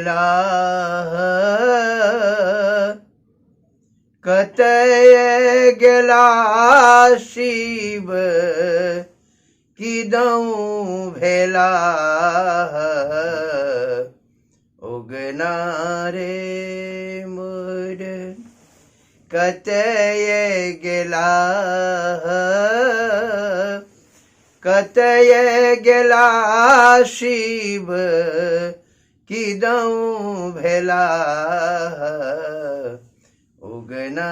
गेला कतय गेला शिव किदऊ भेला उगना रे मोर कतय गेला कतय गेला शिव किदऊ भेला उगना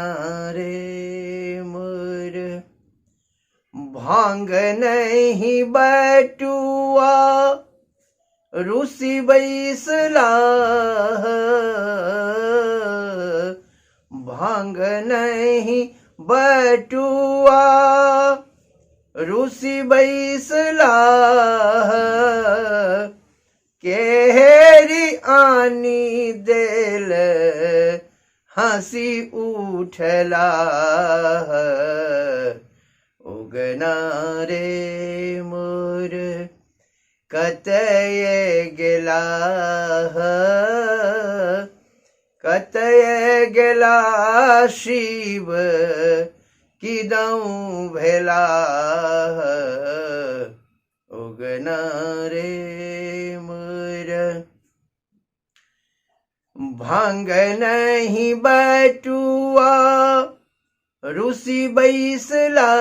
रे मोर भांग नहीं बटुआ रूसी बैसला भांग नहीं बटुआ रूसी बैसला केहरी आनी देल हंसी उठला उगना रे मोर कतय गेला कतय गेला शिव किदऊ भेला उगना रे मोर भांग नहीं बटुआ रूसी बैसला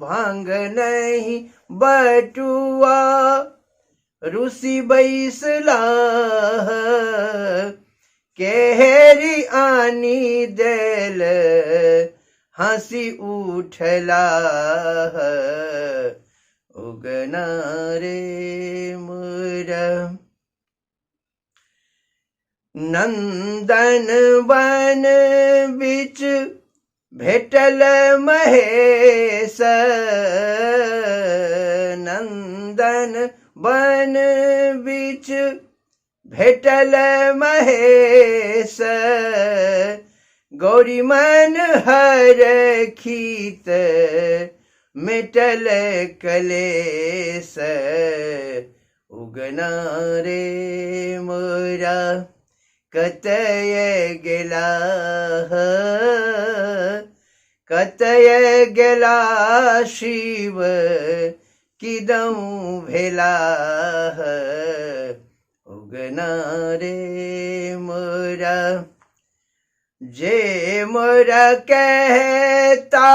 भांग नहीं बटुआ रूसी बैसला केहरी आनी देल हंसी उठला उगना रे मोर नंदन वन बिच भेटल महेश नंदन वन बिच भेटल महेश गौरी मन हर खीत मिटल कलेश उगना रे मोरा कतय गेला कतय गेला शिव किदऊ भेला उगना रे मोरा जे मोरा कहता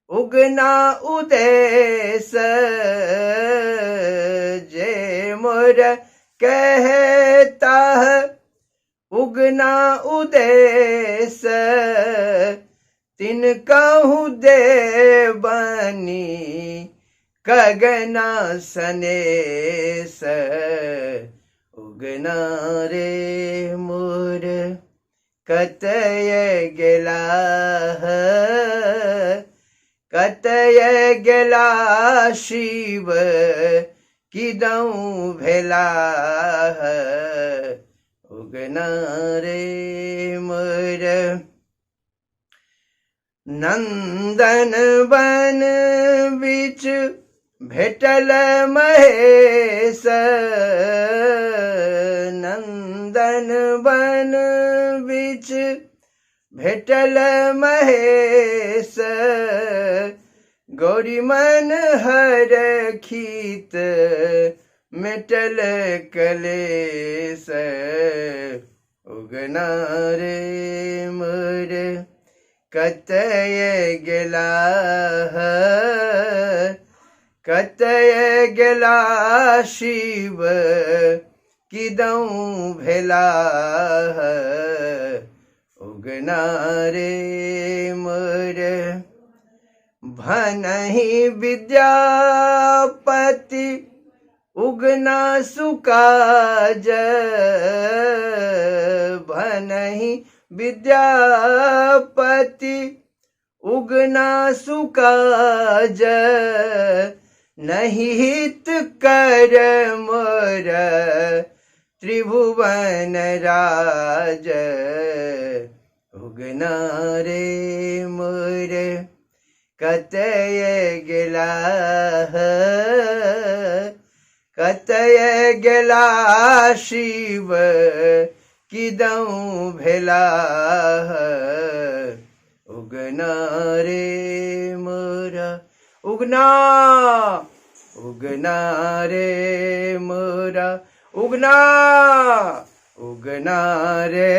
उगना उदेश जे मोरा कहता उगना उदेश तिन कहूँ दे बनी कगना सनेस उगना रे मोर कतय गेला कतय गेला शिव किदऊ भेला उगना रे मोर नंदन वन बिच भेटल महेश नंदन वन बिच भेटल महेश गौरी मन हर खीत मिटल कलेश उगना रे मोर कतय गेला कतय गेला शिव किदऊ भेला उगना रे मोर भनहि विद्यापति उगना सुकाज भनहि विद्यापति उगना सुकाज नहीं हित कर मोर त्रिभुवन राज उगना रे मोर कतय गेला कतय गेला शिव किदऊ भेला उगना रे मोरा उगना उगना रे मोरा उगना उगना रे